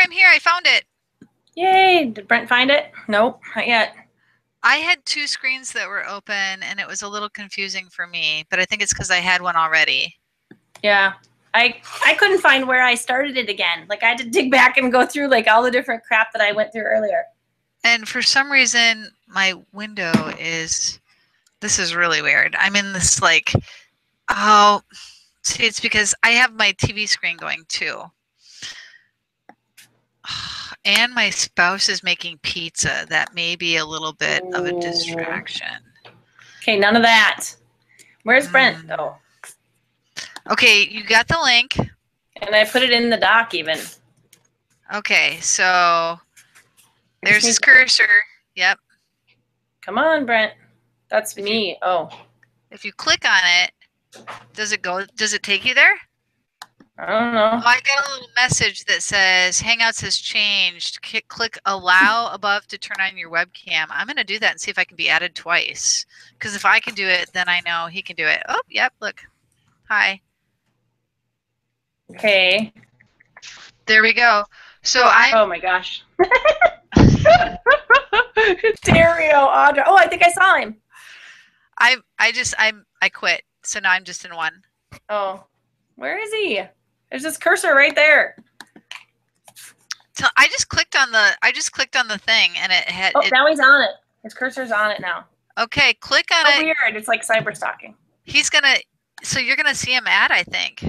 I'm here. I found it. Yay. Did Brent find it? Nope, not yet. I had 2 screens that were open, and it was a little confusing for me, but I think it's because I had one already. Yeah. I couldn't find where I started it again. Like, I had to dig back and go through, like, all the different crap that I went through earlier. And for some reason, my window is... This is really weird. I'm in this, like... Oh, see, it's because I have my TV screen going, too. And my spouse is making pizza. That may be a little bit of a distraction. Okay, none of that. Where's Brent, though? Okay, you got the link. And I put it in the dock, even. Okay, so there's his cursor. Yep. Come on, Brent. That's me. Oh. If you click on it, does it go? Does it take you there? I don't know. Oh, I got a little message that says Hangouts has changed. Click allow above to turn on your webcam. I'm going to do that and see if I can be added twice. Because if I can do it, then I know he can do it. Oh, yep, look. Hi. Okay. There we go. So I... Oh, my gosh. Dario, Audra. Oh, I think I saw him. I quit. So now I'm just in one. Oh. Where is he? There's this cursor right there. So I just clicked on the thing and it had. Oh, now he's on it. His cursor's on it now. Okay, click on it. Oh, weird. It's like cyber stalking. He's gonna. So you're gonna see him add, I think.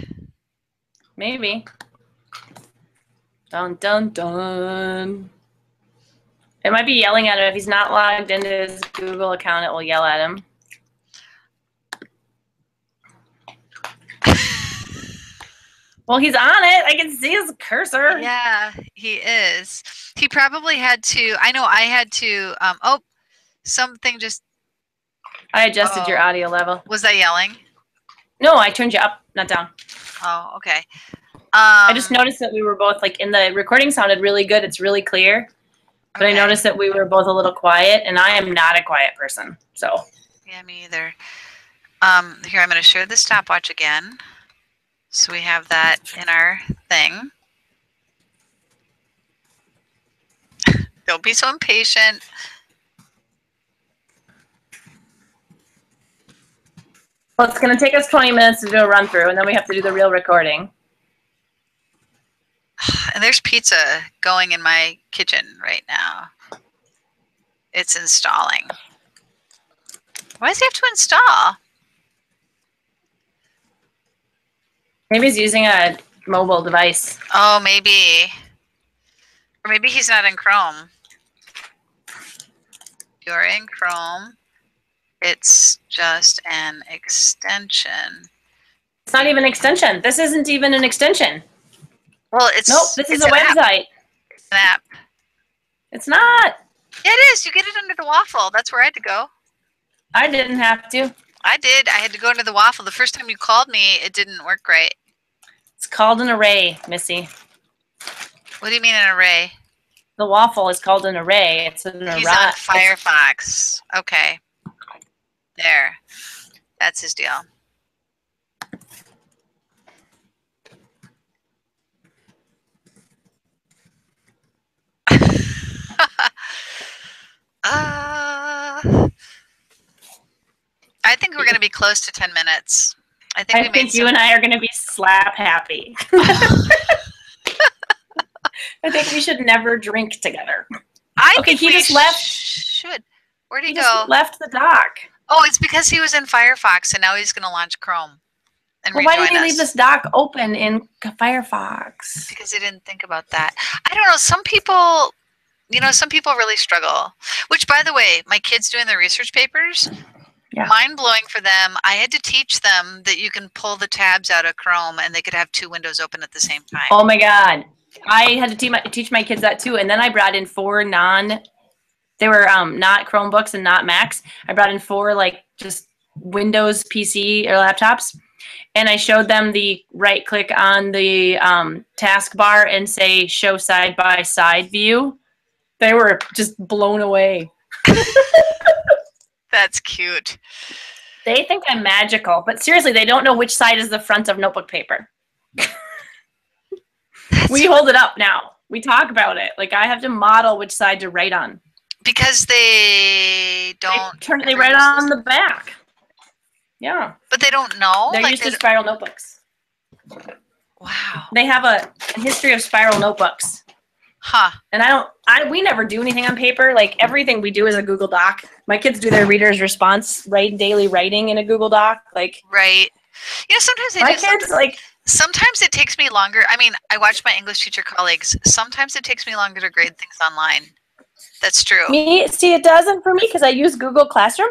Maybe. Dun dun dun. It might be yelling at him if he's not logged into his Google account. It will yell at him. Well, he's on it. I can see his cursor. Yeah, he is. He probably had to. I know I had to. Oh, something just. I adjusted your audio level. Was that yelling? No, I turned you up, not down. Oh, okay. I just noticed that we were both, like, in the recording sounded really good. It's really clear. But okay. I noticed that we were both a little quiet, and I am not a quiet person. So. Yeah, me either. Here, I'm going to share the stopwatch again. So we have that in our thing. Don't be so impatient. Well, it's going to take us 20 minutes to do a run through, and then we have to do the real recording. And there's pizza going in my kitchen right now. It's installing. Why does he have to install? Maybe he's using a mobile device. Oh, maybe. Or maybe he's not in Chrome. You're in Chrome. It's just an extension. It's not even an extension. This isn't even an extension. Well, it's... Nope, this is a website. It's an app. It's not. Yeah, it is. You get it under the waffle. That's where I had to go. I didn't have to. I did. I had to go under the waffle. The first time you called me, it didn't work right. It's called an array, Missy. What do you mean an array? The waffle is called an array. It's an array. He's on Firefox. Okay. There. That's his deal. I think we're going to be close to 10 minutes. I think you and I are going to be slap happy. I think we should never drink together. Okay, he just left. Should. Where'd he go? Just left the dock. Oh, it's because he was in Firefox, and now he's going to launch Chrome. And well, why did he leave this dock open in Firefox? Because he didn't think about that. I don't know. Some people, some people really struggle. Which, by the way, my kids doing their research papers, mind-blowing for them. I had to teach them that you can pull the tabs out of Chrome, and they could have 2 windows open at the same time. Oh, my God. I had to teach my kids that, too. And then I brought in 4 they were not Chromebooks and not Macs. I brought in 4, like, just Windows PC or laptops. And I showed them the right click on the taskbar and say show side-by-side view. They were just blown away. That's cute. They think I'm magical. But seriously, they don't know which side is the front of notebook paper. We hold it up now. We talk about it. Like, I have to model which side to write on. Because they don't... They write on the back. Yeah. But they don't know? They're used to spiral notebooks. Wow. They have a history of spiral notebooks. Huh. And we never do anything on paper. Like, everything we do is a Google Doc. My kids do their reader's response, daily writing in a Google Doc. Like, right. You know, sometimes my kids, like... Sometimes it takes me longer. I mean, I watch my English teacher colleagues. Sometimes it takes me longer to grade things online. That's true. See, it doesn't for me because I use Google Classroom.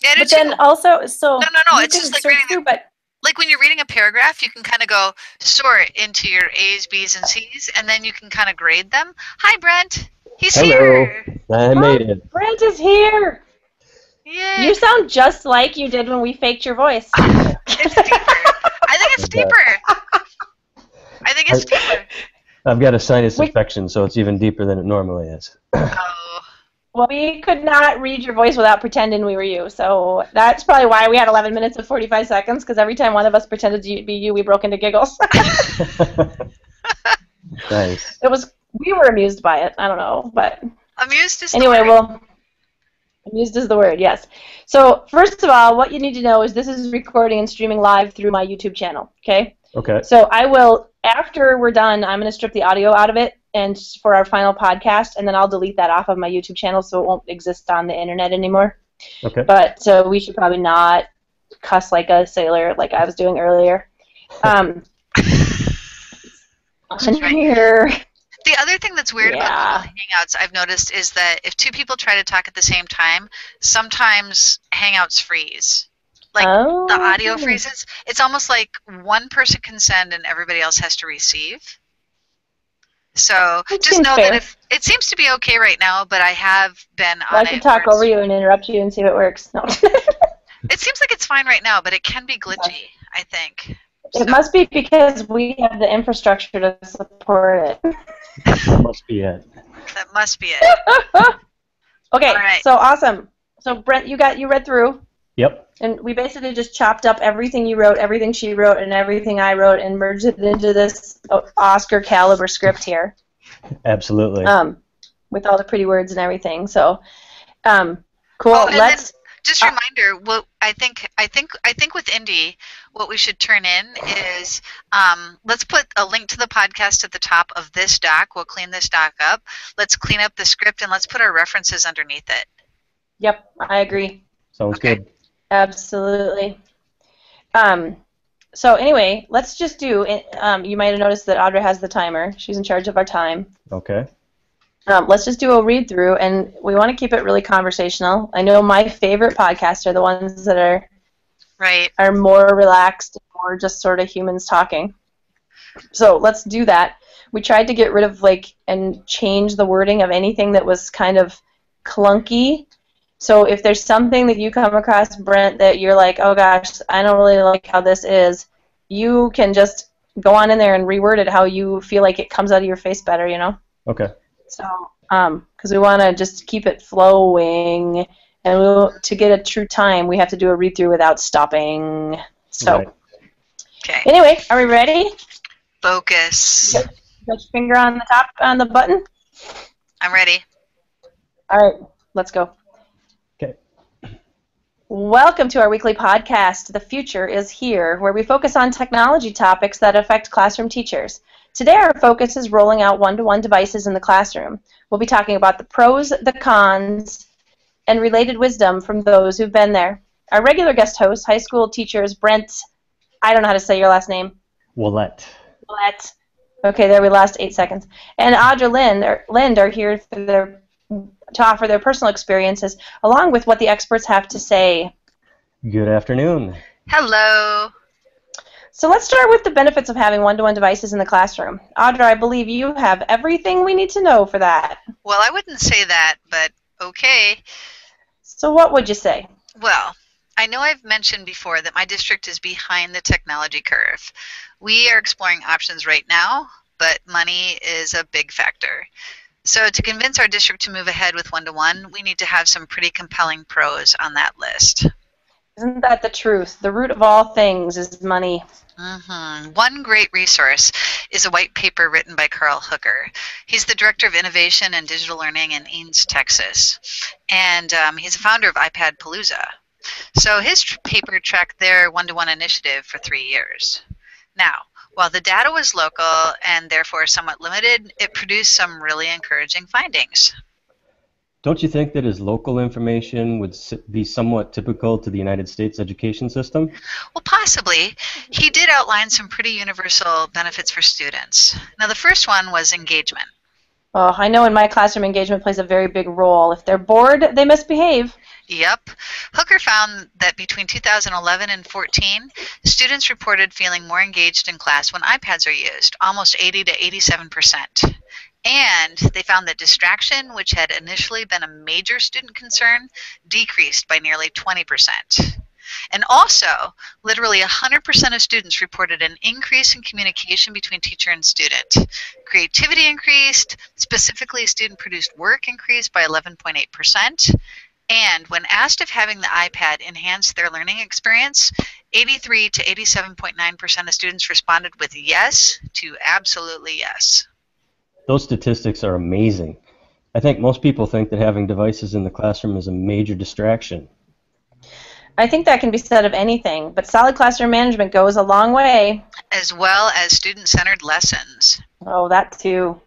Yeah, but then also, so... No. It's just like reading... Like when you're reading a paragraph, you can kind of go sort into your A's, B's, and C's, and then you can kind of grade them. Hi, Brent. He's here. I made it. Brent is here. Yay. You sound just like you did when we faked your voice. It's deeper. I think it's deeper. I've got a sinus infection, so it's even deeper than it normally is. Oh. Well, we could not read your voice without pretending we were you, so that's probably why we had 11 minutes and 45 seconds, because every time one of us pretended to be you, we broke into giggles. Nice. We were amused by it. I don't know, but... Amused is anyway, well, amused is the word, yes. So, first of all, what you need to know is this is recording and streaming live through my YouTube channel, okay? Okay. So I will, after we're done, I'm going to strip the audio out of it and for our final podcast, and then I'll delete that off of my YouTube channel so it won't exist on the internet anymore. Okay. But so we should probably not cuss like a sailor like I was doing earlier. Here. The other thing that's weird about Google Hangouts I've noticed is that if two people try to talk at the same time, sometimes Hangouts freeze. Like the audio freezes. It's almost like one person can send and everybody else has to receive. So just know that if it seems to be okay right now, but I have been on it. I can talk over you and interrupt you and see if it works. No. It seems like it's fine right now, but it can be glitchy, I think. It must be because we have the infrastructure to support it. That must be it. That must be it. Okay, so awesome. So Brent, you read through. Yep. And we basically just chopped up everything you wrote, everything she wrote, and everything I wrote, and merged it into this Oscar caliber script here. Absolutely. With all the pretty words and everything. So, cool. Let's. Just a reminder. What I think with Indy, what we should turn in is let's put a link to the podcast at the top of this doc. We'll clean this doc up. Let's clean up the script and let's put our references underneath it. Yep, I agree. Sounds good. Absolutely. So anyway, let's just do. You might have noticed that Audra has the timer. She's in charge of our time. Okay. Let's just do a read through, and we want to keep it really conversational. I know my favorite podcasts are the ones that are more relaxed, more just sort of humans talking. So let's do that. We tried to get rid of and change the wording of anything that was kind of clunky. So if there's something that you come across, Brent, that you're like, oh gosh, I don't really like how this is, you can just go on in there and reword it how you feel like it comes out of your face better, you know? Okay. So, because we want to just keep it flowing, and to get a true time, we have to do a read-through without stopping. So, okay. Anyway, are we ready? Focus. Got your finger on the top on the button? I'm ready. All right, let's go. Okay. Welcome to our weekly podcast, The Future is Here, where we focus on technology topics that affect classroom teachers. Today our focus is rolling out one-to-one devices in the classroom. We'll be talking about the pros, the cons, and related wisdom from those who've been there. Our regular guest hosts, high school teachers Brent, I don't know how to say your last name. Willette. Okay, there we lost 8 seconds. And Audra Lind are here to offer their personal experiences, along with what the experts have to say. Good afternoon. Hello. So let's start with the benefits of having one-to-one devices in the classroom. Audra, I believe you have everything we need to know for that. Well, I wouldn't say that, but okay. So what would you say? Well, I know I've mentioned before that my district is behind the technology curve. We are exploring options right now, but money is a big factor. So to convince our district to move ahead with one-to-one, we need to have some pretty compelling pros on that list. Isn't that the truth? The root of all things is money. One great resource is a white paper written by Carl Hooker. He's the Director of Innovation and Digital Learning in Ames, Texas. And he's a founder of iPad Palooza. So his paper tracked their one-to-one initiative for 3 years. Now, while the data was local and therefore somewhat limited, it produced some really encouraging findings. Don't you think that his local information would be somewhat typical to the United States education system? Well, possibly. He did outline some pretty universal benefits for students. Now, the first one was engagement. Oh, I know in my classroom engagement plays a very big role. If they're bored, they misbehave. Yep. Hooker found that between 2011 and 14, students reported feeling more engaged in class when iPads are used, almost 80 to 87%. And they found that distraction, which had initially been a major student concern, decreased by nearly 20%. And also, literally 100% of students reported an increase in communication between teacher and student. Creativity increased, specifically student-produced work increased by 11.8%. And when asked if having the iPad enhanced their learning experience, 83 to 87.9% of students responded with yes to absolutely yes. Those statistics are amazing. I think most people think that having devices in the classroom is a major distraction. I think that can be said of anything, but solid classroom management goes a long way. As well as student-centered lessons. Oh, that too.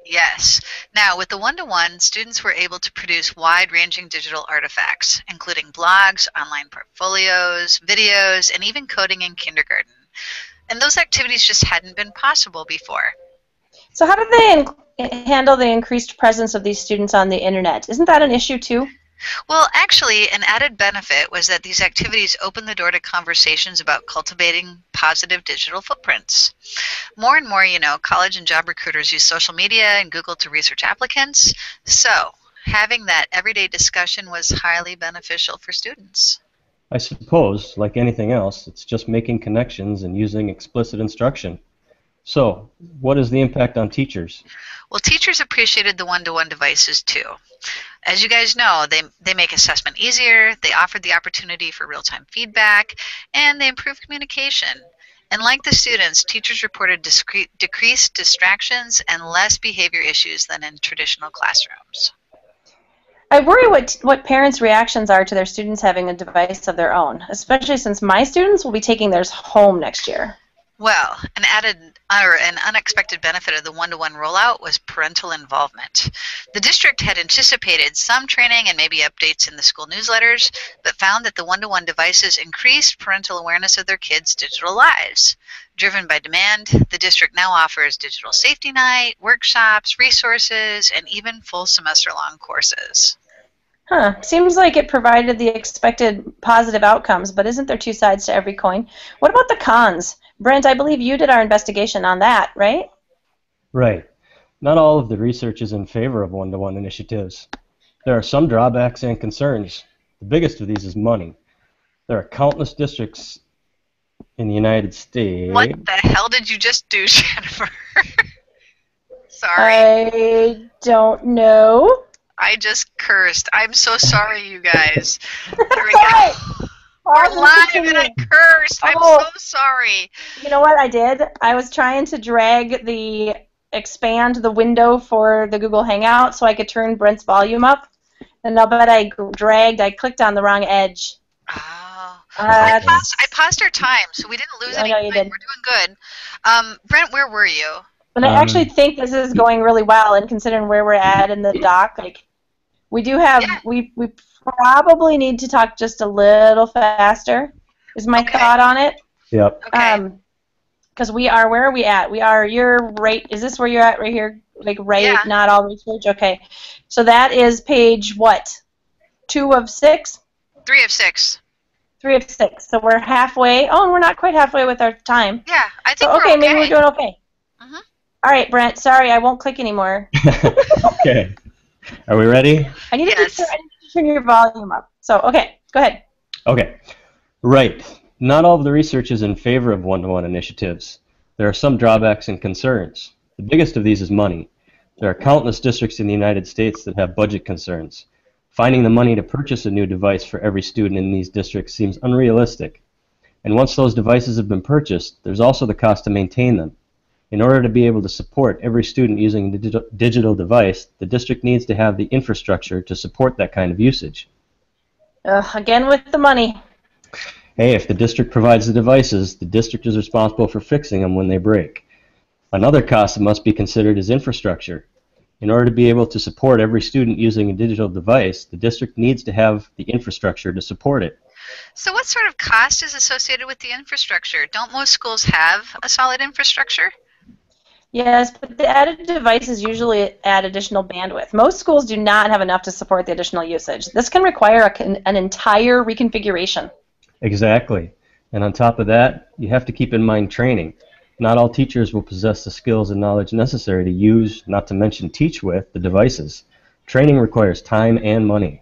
Yes. Now, with the one-to-one, students were able to produce wide-ranging digital artifacts, including blogs, online portfolios, videos, and even coding in kindergarten. And those activities just hadn't been possible before. So how do they handle the increased presence of these students on the internet? Isn't that an issue too? Well, actually, an added benefit was that these activities opened the door to conversations about cultivating positive digital footprints. More and more, college and job recruiters use social media and Google to research applicants. So having that everyday discussion was highly beneficial for students. I suppose, like anything else, it's just making connections and using explicit instruction. So, what is the impact on teachers? Well, teachers appreciated the one-to-one devices too. As you guys know, they make assessment easier, they offered the opportunity for real-time feedback, and they improve communication. And like the students, teachers reported decreased distractions and less behavior issues than in traditional classrooms. I worry what parents' reactions are to their students having a device of their own, especially since my students will be taking theirs home next year. Well, an unexpected benefit of the one-to-one rollout was parental involvement. The district had anticipated some training and maybe updates in the school newsletters, but found that the one-to-one devices increased parental awareness of their kids' digital lives. Driven by demand, the district now offers digital safety night, workshops, resources, and even full semester-long courses. Huh. Seems like it provided the expected positive outcomes, but isn't there two sides to every coin? What about the cons? Brent, I believe you did our investigation on that, right? Right. Not all of the research is in favor of one-to-one initiatives. There are some drawbacks and concerns. The biggest of these is money. There are countless districts in the United States. What the hell did you just do, Jennifer? Sorry. I don't know. I just cursed. I'm so sorry, you guys. There we go. We're live and I cursed. I'm so sorry. You know what I did? I was trying to expand the window for the Google Hangout so I could turn Brent's volume up. And I'll bet I clicked on the wrong edge. Oh. I paused our time, so we didn't lose any time. We're doing good. Brent, where were you? But I actually think this is going really well, and considering where we're at in the doc, we do have, we probably need to talk just a little faster, is my thought on it. Yep. Okay. Because where are we at? You're right, is this where you're at right here? Not all research? Okay. So that is page what? 2 of 6? 3 of 6. 3 of 6. So we're halfway. Oh, and we're not quite halfway with our time. Yeah, I think we're okay. Maybe we're doing okay. Mm-hmm. All right, Brent, sorry, I won't click anymore. Okay. Are we ready? I need to turn your volume up. So, okay, go ahead. Okay. Right. Not all of the research is in favor of one-to-one initiatives. There are some drawbacks and concerns. The biggest of these is money. There are countless districts in the United States that have budget concerns. Finding the money to purchase a new device for every student in these districts seems unrealistic. And once those devices have been purchased, there's also the cost to maintain them. In order to be able to support every student using a digital device, the district needs to have the infrastructure to support that kind of usage. Again with the money. Hey, if the district provides the devices, the district is responsible for fixing them when they break. Another cost that must be considered is infrastructure. In order to be able to support every student using a digital device, the district needs to have the infrastructure to support it. So what sort of cost is associated with the infrastructure? Don't most schools have a solid infrastructure? Yes, but the added devices usually add additional bandwidth. Most schools do not have enough to support the additional usage. This can require an entire reconfiguration. Exactly. And on top of that, you have to keep in mind training. Not all teachers will possess the skills and knowledge necessary to use, not to mention teach with, the devices. Training requires time and money.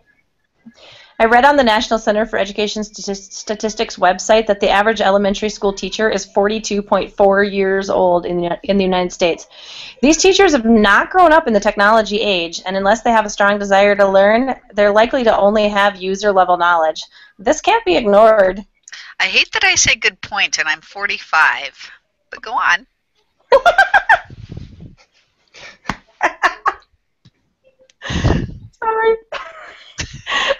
I read on the National Center for Education Statistics website that the average elementary school teacher is 42.4 years old in the United States. These teachers have not grown up in the technology age, and unless they have a strong desire to learn, they're likely to only have user-level knowledge. This can't be ignored. I hate that I say good point and I'm 45, but go on. Sorry.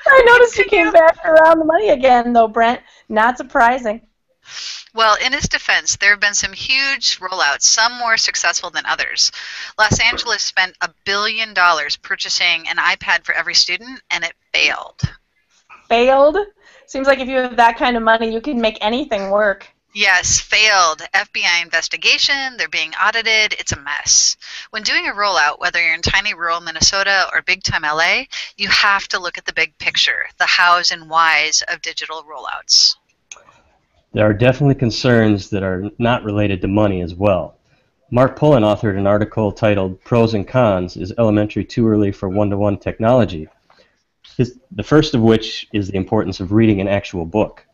I noticed you came back around the money again, though, Brent. Not surprising. Well, in his defense, there have been some huge rollouts, some more successful than others. Los Angeles spent $1 billion purchasing an iPad for every student, and it failed. Failed? Seems like if you have that kind of money, you can make anything work. Yes, failed. FBI investigation, they're being audited, it's a mess. When doing a rollout, whether you're in tiny rural Minnesota or big-time LA, you have to look at the big picture, the hows and whys of digital rollouts. There are definitely concerns that are not related to money as well. Mark Pullen authored an article titled Pros and Cons, Is Elementary Too Early for One-to-One Technology? The first of which is the importance of reading an actual book.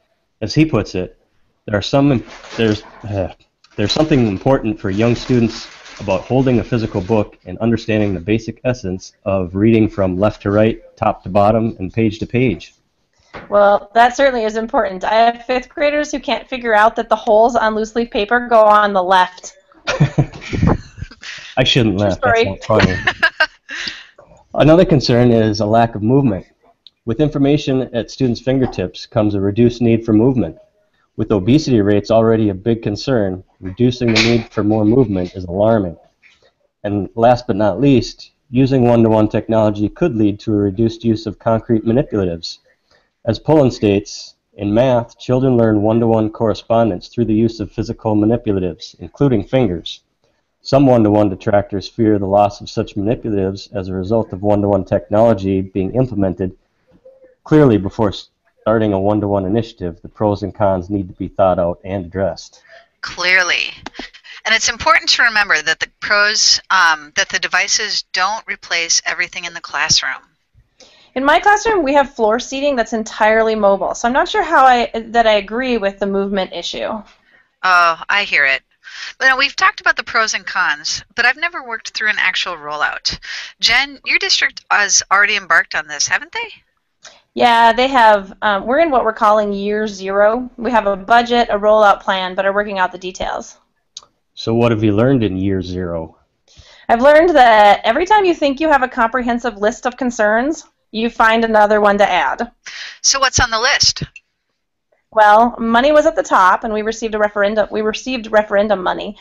As he puts it, there's something important for young students about holding a physical book and understanding the basic essence of reading from left to right, top to bottom, and page to page. Well, that certainly is important. I have fifth graders who can't figure out that the holes on loose leaf paper go on the left. I shouldn't laugh. That's not funny. Another concern is a lack of movement. With information at students' fingertips comes a reduced need for movement. With obesity rates already a big concern, reducing the need for more movement is alarming. And last but not least, using one-to-one technology could lead to a reduced use of concrete manipulatives. As Pullen states, in math, children learn one-to-one correspondence through the use of physical manipulatives, including fingers. Some one-to-one detractors fear the loss of such manipulatives as a result of one-to-one technology being implemented. Clearly, before starting a one-to-one initiative, the pros and cons need to be thought out and addressed. Clearly. And it's important to remember that the pros, that the devices don't replace everything in the classroom. In my classroom, we have floor seating that's entirely mobile, so I'm not sure how I agree with the movement issue. Oh, I hear it. But we've talked about the pros and cons, but I've never worked through an actual rollout. Jen, your district has already embarked on this, haven't they? Yeah, they have. We're in what we're calling year zero. We have a budget, a rollout plan, but are working out the details. So what have you learned in year zero? I've learned that every time you think you have a comprehensive list of concerns, you find another one to add. So what's on the list? Well, money was at the top, and we received referendum money.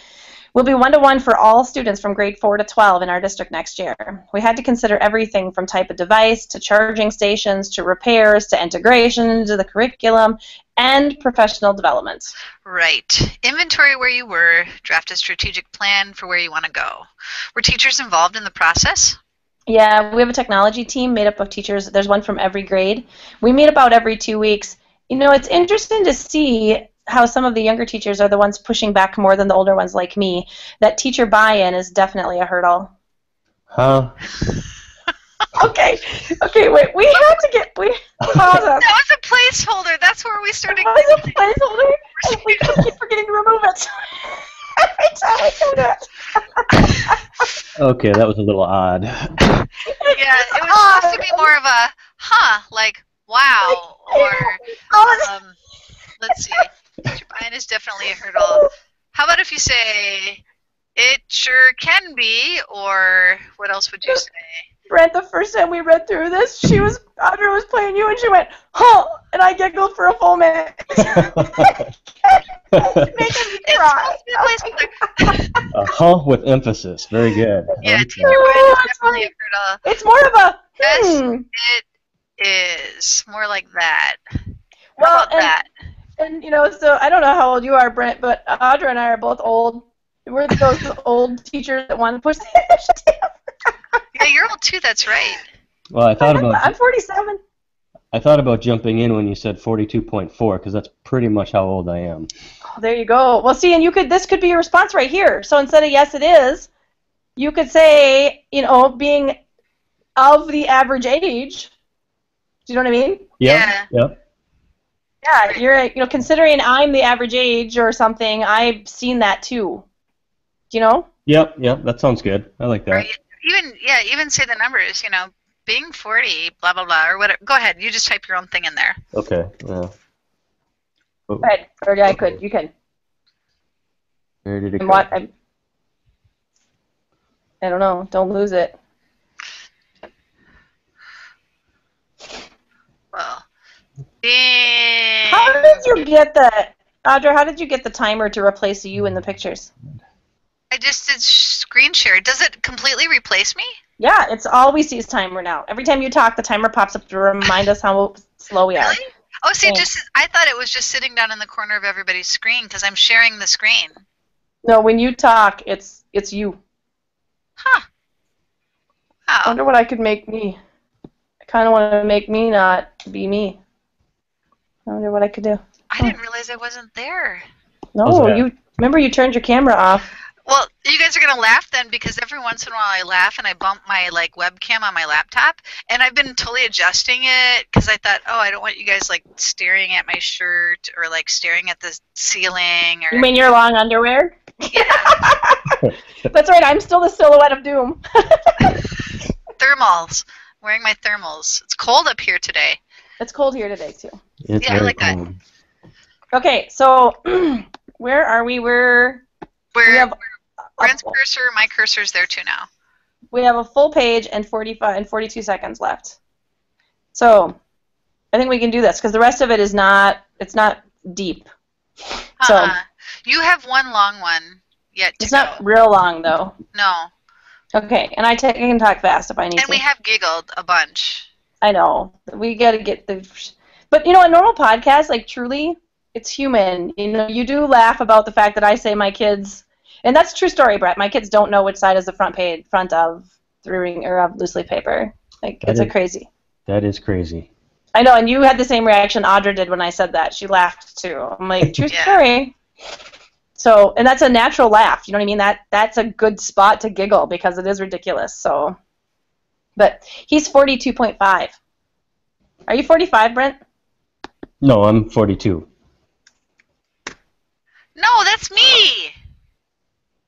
We'll be one-to-one for all students from grade 4 to 12 in our district next year. We had to consider everything from type of device to charging stations to repairs to integration into the curriculum and professional development. Right. Inventory where you were, draft a strategic plan for where you want to go. Were teachers involved in the process? Yeah, we have a technology team made up of teachers. There's one from every grade. We meet about every 2 weeks. You know, it's interesting to see how some of the younger teachers are the ones pushing back more than the older ones like me. That teacher buy-in is definitely a hurdle. Huh? Okay, wait, we have to get, pause us. That was a placeholder. That's where we started. That was a placeholder, and we just keep forgetting to remove it. Every time we do that. Okay, that was a little odd. Yeah, it was supposed to be more of a huh, like, wow, or, let's see, future buying is definitely a hurdle. How about if you say, it sure can be, or what else would you say? Brent, the first time we read through this, Audra was playing you, and she went, huh, and I giggled for a full minute. It's making me cry. Huh with emphasis. Very good. Yeah, teacher Brian is definitely a hurdle. It's more of a, Yes, it is. More like that. Well, How about that? And, so I don't know how old you are, Brent, but Audra and I are both old. We're those old teachers that want to push the initiative. Yeah, you're old too, that's right. Well, I'm 47. I thought about jumping in when you said 42.4 because that's pretty much how old I am. Oh, there you go. Well, see, and this could be your response right here. So instead of yes, it is, you could say, being of the average age. Do you know what I mean? Yeah. Yep. Yeah, you're, considering I'm the average age or something, I've seen that too. Do you know? Yep, that sounds good. I like that. Or even say the numbers, being 40, blah, blah, blah, or whatever. Go ahead. You just type your own thing in there. Okay. Oh. Go ahead. Or I could. You can. Where did it go? I don't know. Don't lose it. Well, how did you get Audra, how did you get the timer to replace you in the pictures? I just did screen share. Does it completely replace me? Yeah, it's all we see is timer now. Every time you talk, the timer pops up to remind us how slow we are. Really? Oh, see, I thought it was just sitting down in the corner of everybody's screen because I'm sharing the screen. No, when you talk, it's you. Huh. Wow. I wonder what I could make me. I kind of want to make me not be me. I wonder what I could do. I didn't realize I wasn't there. No, remember you turned your camera off. Well, you guys are going to laugh then because every once in a while I laugh and I bump my webcam on my laptop and I've been totally adjusting it because I thought, oh, I don't want you guys staring at my shirt or staring at the ceiling. Or... You mean your long underwear? Yeah. That's right, I'm still the silhouette of doom. Thermals. Wearing my thermals. It's cold up here today. It's cold here today too. It's I like cold. That. Okay, so where are we? We have Brent's cursor, my cursor's there too now. We have a full page and 42 seconds left. So I think we can do this because the rest of it is not deep. So you have one long one yet to It's not real long though. No. Okay, and I can talk fast if I need to. And we have giggled a bunch. I know. We got to get the... But, a normal podcast, truly, it's human. You do laugh about the fact that I say my kids... And that's a true story, Brett. My kids don't know which side is the front of loose leaf paper. It's crazy. That is crazy. I know, and you had the same reaction Audra did when I said that. She laughed, too. I'm like, true story. So, and that's a natural laugh. You know what I mean? That's a good spot to giggle because it is ridiculous. So, but he's 42.5. Are you 45, Brent? No, I'm 42. No, that's me.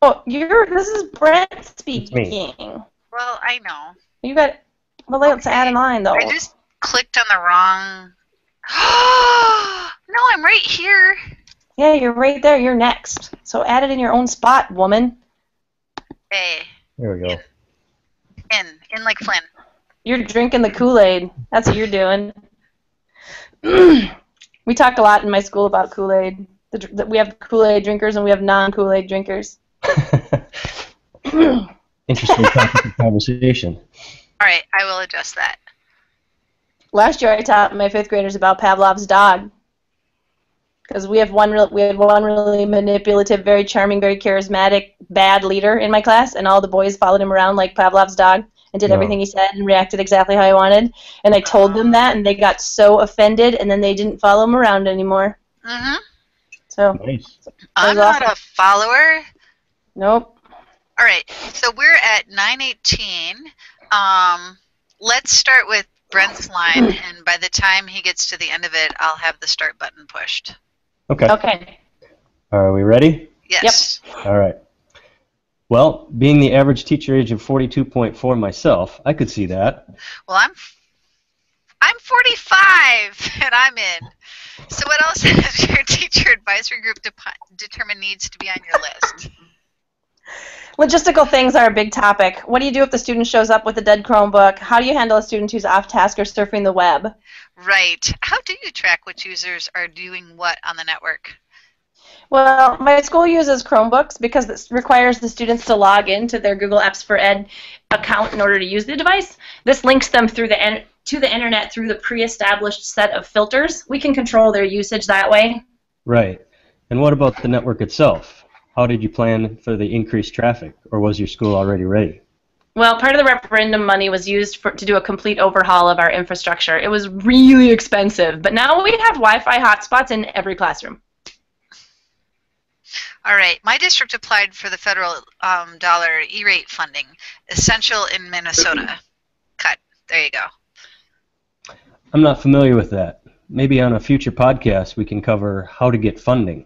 Oh, this is Brent speaking. Well, I know. You got. Well, let's add in line though. I just clicked on the wrong. No, I'm right here. Yeah, you're right there. You're next. So add it in your own spot, woman. Hey. There we go. In like Flynn. You're drinking the Kool-Aid. That's what you're doing. We talk a lot in my school about Kool-Aid. We have Kool-Aid drinkers and we have non-Kool-Aid drinkers. Interesting topic of conversation. All right, I will adjust that. Last year I taught my 5th graders about Pavlov's dog. Because we had one really manipulative, very charming, very charismatic, bad leader in my class, and all the boys followed him around like Pavlov's dog and did everything he said and reacted exactly how he wanted. And I told them that, and they got so offended, and then they didn't follow him around anymore. Mm-hmm. So nice. I'm not a follower. Nope. All right, so we're at 9:18. Let's start with Brent's line, and by the time he gets to the end of it, I'll have the start button pushed. Okay. Okay. Are we ready? Yes. Yep. All right. Well, being the average teacher age of 42.4 myself, I could see that. Well, I'm 45 and I'm in. So what else has your teacher advisory group determined needs to be on your list? Logistical things are a big topic. What do you do if the student shows up with a dead Chromebook? How do you handle a student who's off task or surfing the web? Right. How do you track which users are doing what on the network? Well, my school uses Chromebooks because this requires the students to log into their Google Apps for Ed account in order to use the device. This links them to the internet through the pre-established set of filters. We can control their usage that way. Right. And what about the network itself? How did you plan for the increased traffic, or was your school already ready? Well, part of the referendum money was used to do a complete overhaul of our infrastructure. It was really expensive, but now we have Wi-Fi hotspots in every classroom. All right. My district applied for the federal dollar E-rate funding, essential in Minnesota. Cut. There you go. I'm not familiar with that. Maybe on a future podcast we can cover how to get funding,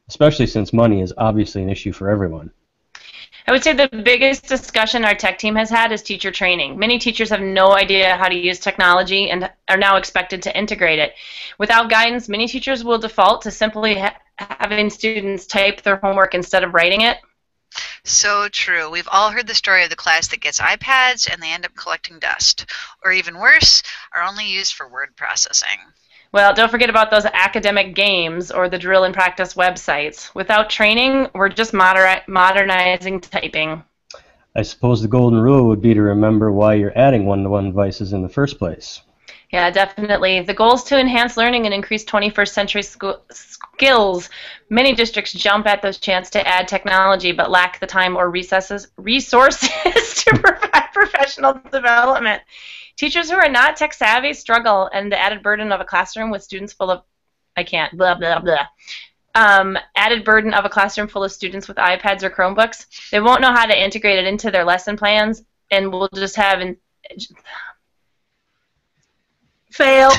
especially since money is obviously an issue for everyone. I would say the biggest discussion our tech team has had is teacher training. Many teachers have no idea how to use technology and are now expected to integrate it. Without guidance, many teachers will default to simply having students type their homework instead of writing it. So true. We've all heard the story of the class that gets iPads and they end up collecting dust. Or even worse, are only used for word processing. Well, don't forget about those academic games or the drill and practice websites. Without training, we're just modernizing typing. I suppose the golden rule would be to remember why you're adding one-to-one devices in the first place. Yeah, definitely. The goal is to enhance learning and increase 21st century skills. Many districts jump at the chance to add technology but lack the time or resources to provide professional development. Teachers who are not tech savvy struggle, and the added burden of a classroom with students full of, added burden of a classroom full of students with iPads or Chromebooks, they won't know how to integrate it into their lesson plans, and we'll just have fail.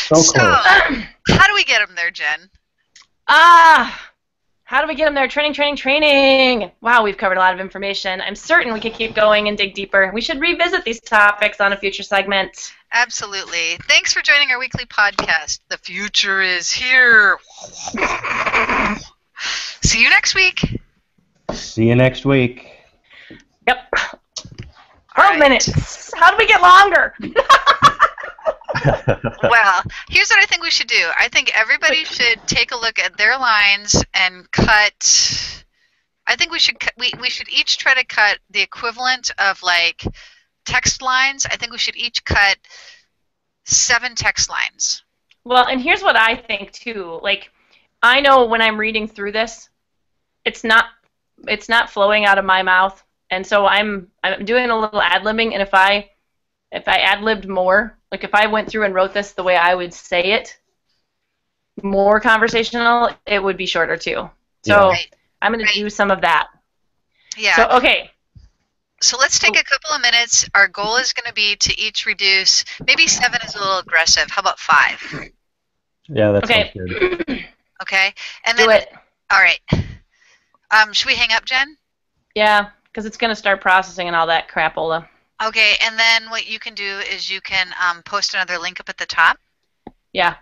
So, how do we get them there, Jen? How do we get them there? Training. Wow, we've covered a lot of information. I'm certain we could keep going and dig deeper. We should revisit these topics on a future segment. Absolutely. Thanks for joining our weekly podcast. The future is here. See you next week. See you next week. Yep. 12 minutes. How do we get longer? Well, here's what I think we should do. I think everybody should take a look at their lines and cut. I think we should each try to cut the equivalent of like text lines. I think we should each cut 7 text lines. Well, and here's what I think too. Like, I know when I'm reading through this, it's not flowing out of my mouth, and so I'm doing a little ad-libbing, and if I ad-libbed more, like if I went through and wrote this the way I would say it, more conversational, it would be shorter too. So right. I'm going to do some of that. Yeah. So, okay. So let's take a couple of minutes. Our goal is going to be to each reduce, maybe 7 is a little aggressive. How about 5? Yeah, that sounds good. Okay. And do then, it. All right. Should we hang up, Jen? Yeah, because it's going to start processing and all that crapola. Okay, and then what you can do is you can post another link up at the top. Yeah.